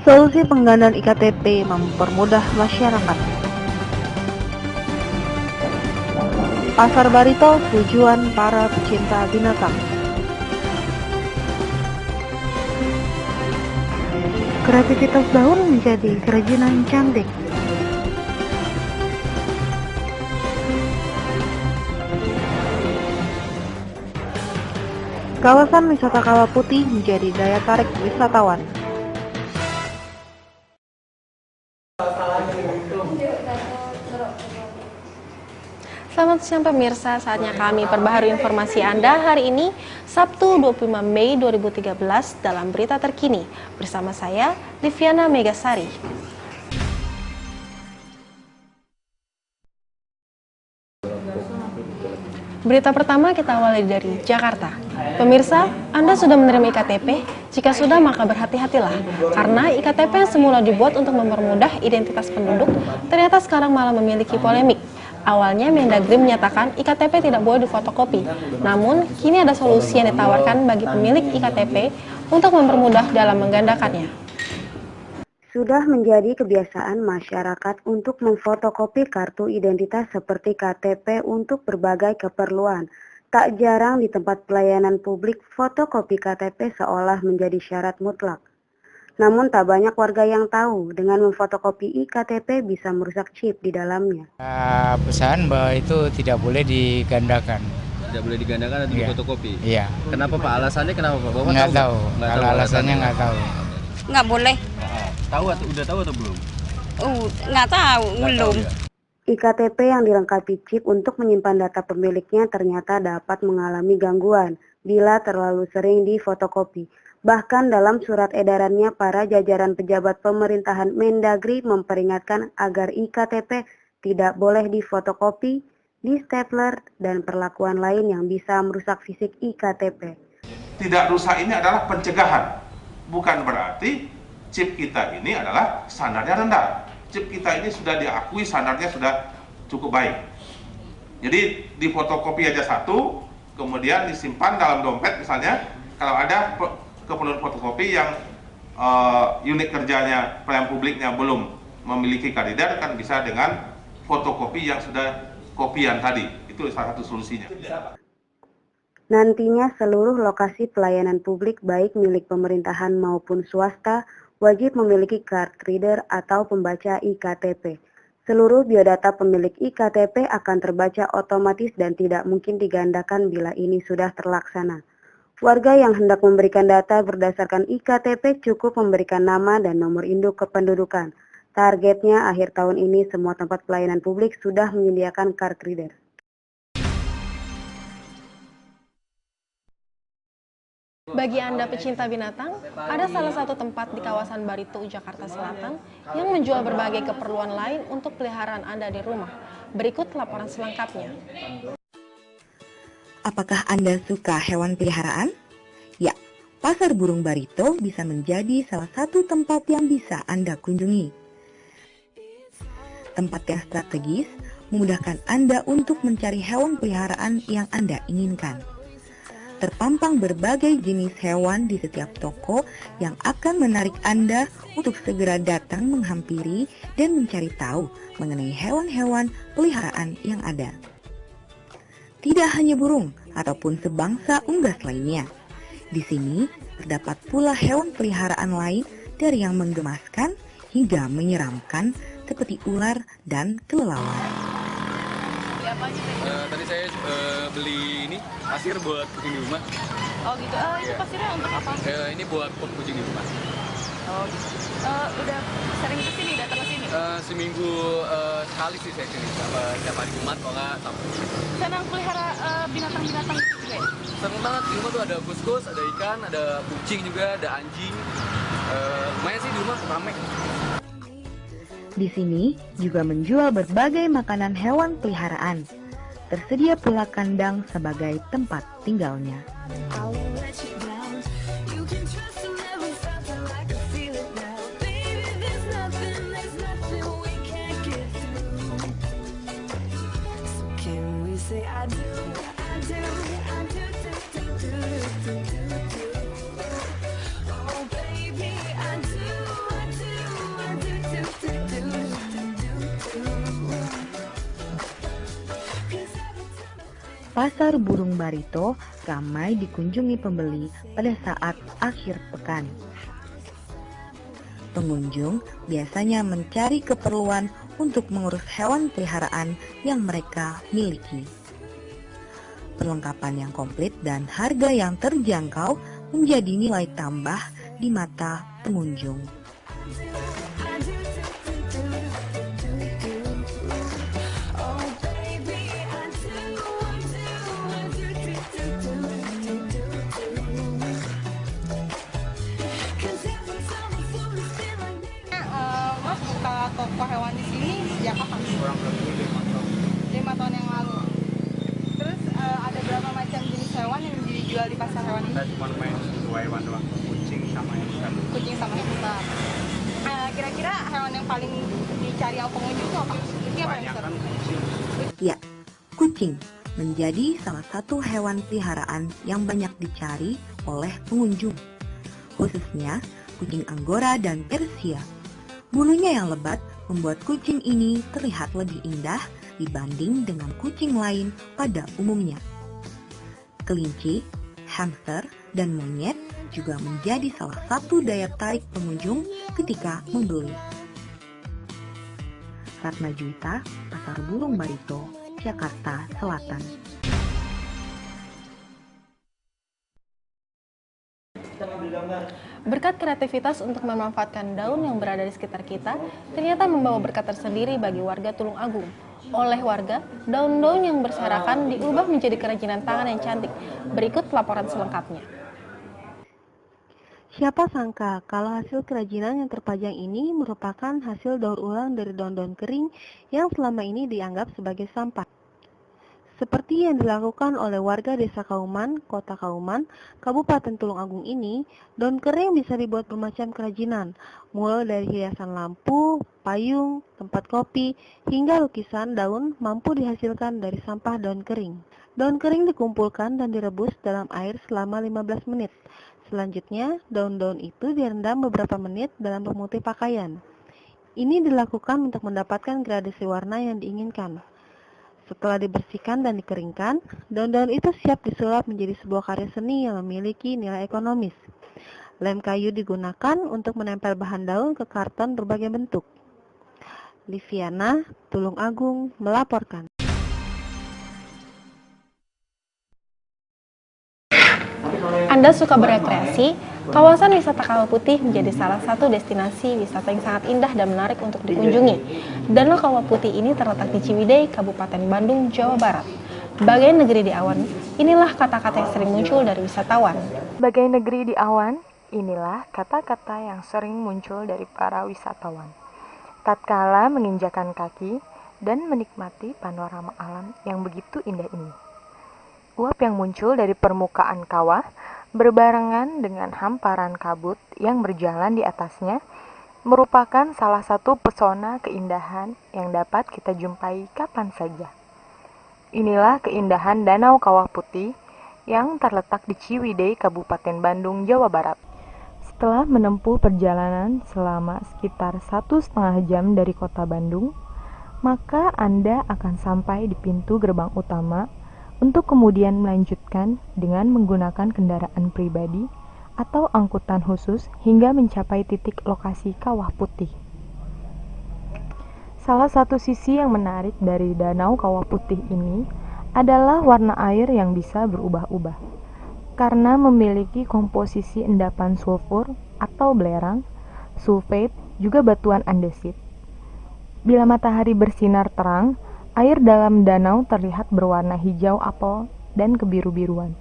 Solusi penggandaan iktp mempermudah masyarakat. Pasar Barito tujuan para pecinta binatang. Kreativitas daun menjadi kerajinan cantik. Kawasan wisata Kawah Putih menjadi daya tarik wisatawan. Selamat siang pemirsa, saatnya kami perbaharui informasi Anda hari ini, Sabtu 25 Mei 2013 dalam berita terkini. Bersama saya, Liviana Megasari. Berita pertama kita awali dari Jakarta. Pemirsa, Anda sudah menerima IKTP? Jika sudah, maka berhati-hatilah. Karena IKTP yang semula dibuat untuk mempermudah identitas penduduk, ternyata sekarang malah memiliki polemik. Awalnya Mendagri menyatakan IKTP tidak boleh difotokopi. Namun, kini ada solusi yang ditawarkan bagi pemilik IKTP untuk mempermudah dalam menggandakannya. Sudah menjadi kebiasaan masyarakat untuk memfotokopi kartu identitas seperti KTP untuk berbagai keperluan. Tak jarang di tempat pelayanan publik, fotokopi KTP seolah menjadi syarat mutlak. Namun tak banyak warga yang tahu dengan memfotokopi iktp bisa merusak chip di dalamnya. Pesan bahwa itu tidak boleh digandakan. Tidak boleh digandakan atau difotokopi? Iya. Kenapa Pak? Alasannya kenapa Pak? Bapak nggak tahu. Kalau alasannya nggak tahu. Nggak boleh. Tahu atau udah tahu atau belum? Nggak tahu, belum. iktp yang dilengkapi chip untuk menyimpan data pemiliknya ternyata dapat mengalami gangguan bila terlalu sering difotokopi. Bahkan dalam surat edarannya, para jajaran pejabat pemerintahan Mendagri memperingatkan agar iktp tidak boleh difotokopi, di-stapler, dan perlakuan lain yang bisa merusak fisik iktp. Tidak rusak ini adalah pencegahan, bukan berarti chip kita ini adalah standarnya rendah. Chip kita ini sudah diakui standarnya sudah cukup baik. Jadi difotokopi aja satu, kemudian disimpan dalam dompet misalnya. Kalau ada keperluan fotokopi yang unit kerjanya pelayan publiknya belum memiliki kandidat, kan bisa dengan fotokopi yang sudah kopian tadi. Itu salah satu solusinya. Nantinya seluruh lokasi pelayanan publik baik milik pemerintahan maupun swasta wajib memiliki card reader atau pembaca iktp. Seluruh biodata pemilik iktp akan terbaca otomatis dan tidak mungkin digandakan bila ini sudah terlaksana. Warga yang hendak memberikan data berdasarkan iktp cukup memberikan nama dan nomor induk kependudukan. Targetnya akhir tahun ini semua tempat pelayanan publik sudah menyediakan card reader. Bagi Anda pecinta binatang, ada salah satu tempat di kawasan Barito, Jakarta Selatan yang menjual berbagai keperluan lain untuk peliharaan Anda di rumah. Berikut laporan selengkapnya. Apakah Anda suka hewan peliharaan? Ya, Pasar Burung Barito bisa menjadi salah satu tempat yang bisa Anda kunjungi. Tempat yang strategis memudahkan Anda untuk mencari hewan peliharaan yang Anda inginkan. Terpampang berbagai jenis hewan di setiap toko yang akan menarik Anda untuk segera datang menghampiri dan mencari tahu mengenai hewan-hewan peliharaan yang ada. Tidak hanya burung ataupun sebangsa unggas lainnya. Di sini terdapat pula hewan peliharaan lain dari yang menggemaskan hingga menyeramkan seperti ular dan kelelawar. Tadi saya beli ini pasir buat kucing di rumah. Oh gitu. Itu pasirnya untuk apa? Ini buat pot kucing di rumah. Oh gitu. Udah sering ke sini, datang ke sini? Seminggu sekali sih saya sini. Setiap hari Jumat kalau nggak Sabtu. Senang pelihara binatang-binatang gitu juga ya? Seneng banget, di rumah tuh ada kus-kus, ada ikan, ada kucing juga, ada anjing. Lumayan sih di rumah rame. Di sini juga menjual berbagai makanan hewan peliharaan. Tersedia pula kandang sebagai tempat tinggalnya. Pasar Burung Barito ramai dikunjungi pembeli pada saat akhir pekan. Pengunjung biasanya mencari keperluan untuk mengurus hewan peliharaan yang mereka miliki. Perlengkapan yang komplit dan harga yang terjangkau menjadi nilai tambah di mata pengunjung. Mas buka toko hewan di sini sejak kapan? Kurang lebih 5 tahun. 5 tahun yang lalu. Terus ada berapa macam jenis hewan yang dijual di pasar hewan ini? Saya cuma main 2 hewan doang, kucing sama hamster. Kucing sama hamster. Kira-kira hewan yang paling dicari sama pengunjung itu apa? Kucing apa Banyak hamster? kan kucing. Ya, kucing menjadi salah satu hewan peliharaan yang banyak dicari oleh pengunjung, khususnya kucing Anggora dan Persia. Bulunya yang lebat membuat kucing ini terlihat lebih indah dibanding dengan kucing lain pada umumnya. Kelinci, hamster, dan monyet juga menjadi salah satu daya tarik pengunjung ketika membeli. Ratna Juwita, Pasar Burung Barito, Jakarta Selatan. Berkat kreativitas untuk memanfaatkan daun yang berada di sekitar kita, ternyata membawa berkat tersendiri bagi warga Tulung Agung. Oleh warga, daun-daun yang berserakan diubah menjadi kerajinan tangan yang cantik. Berikut laporan selengkapnya. Siapa sangka kalau hasil kerajinan yang terpajang ini merupakan hasil daur ulang dari daun-daun kering yang selama ini dianggap sebagai sampah. Seperti yang dilakukan oleh warga Desa Kauman, Kota Kauman, Kabupaten Tulung Agung ini, daun kering bisa dibuat bermacam kerajinan, mulai dari hiasan lampu, payung, tempat kopi, hingga lukisan daun mampu dihasilkan dari sampah daun kering. Daun kering dikumpulkan dan direbus dalam air selama 15 menit. Selanjutnya, daun-daun itu direndam beberapa menit dalam pemutih pakaian. Ini dilakukan untuk mendapatkan gradasi warna yang diinginkan. Setelah dibersihkan dan dikeringkan, daun-daun itu siap disulap menjadi sebuah karya seni yang memiliki nilai ekonomis. Lem kayu digunakan untuk menempel bahan daun ke karton berbagai bentuk. Liviana, Tulung Agung, melaporkan. Anda suka berekreasi? Kawasan wisata Kawah Putih menjadi salah satu destinasi wisata yang sangat indah dan menarik untuk dikunjungi. Danau Kawah Putih ini terletak di Ciwidey, Kabupaten Bandung, Jawa Barat. Bagai negeri di awan, inilah kata-kata yang sering muncul dari wisatawan. Bagai negeri di awan, inilah kata-kata yang sering muncul dari para wisatawan. Tatkala menginjakan kaki dan menikmati panorama alam yang begitu indah ini. Uap yang muncul dari permukaan kawah berbarengan dengan hamparan kabut yang berjalan di atasnya merupakan salah satu pesona keindahan yang dapat kita jumpai kapan saja. Inilah keindahan Danau Kawah Putih yang terletak di Ciwidey, Kabupaten Bandung, Jawa Barat. Setelah menempuh perjalanan selama sekitar 1,5 jam dari kota Bandung, maka Anda akan sampai di pintu gerbang utama untuk kemudian melanjutkan dengan menggunakan kendaraan pribadi atau angkutan khusus hingga mencapai titik lokasi Kawah Putih. Salah satu sisi yang menarik dari Danau Kawah Putih ini adalah warna air yang bisa berubah-ubah karena memiliki komposisi endapan sulfur atau belerang, sulfat, juga batuan andesit. Bila matahari bersinar terang, air dalam danau terlihat berwarna hijau apel dan kebiru-biruan,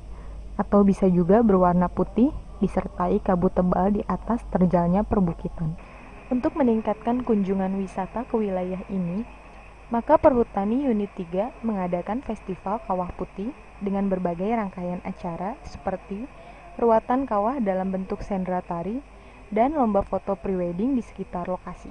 atau bisa juga berwarna putih disertai kabut tebal di atas terjalnya perbukitan. Untuk meningkatkan kunjungan wisata ke wilayah ini, maka Perhutani Unit 3 mengadakan Festival Kawah Putih dengan berbagai rangkaian acara seperti ruatan kawah dalam bentuk sendera tari dan lomba foto prewedding di sekitar lokasi.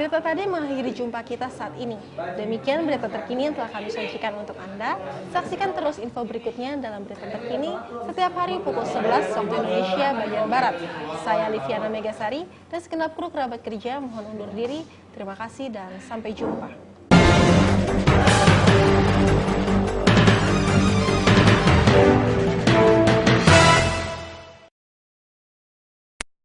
Berita tadi mengakhiri jumpa kita saat ini. Demikian berita terkini yang telah kami sajikan untuk Anda. Saksikan terus info berikutnya dalam berita terkini setiap hari pukul 11 waktu Indonesia bagian Barat. Saya Liviana Megasari dan segenap kru kerabat kerja mohon undur diri. Terima kasih dan sampai jumpa.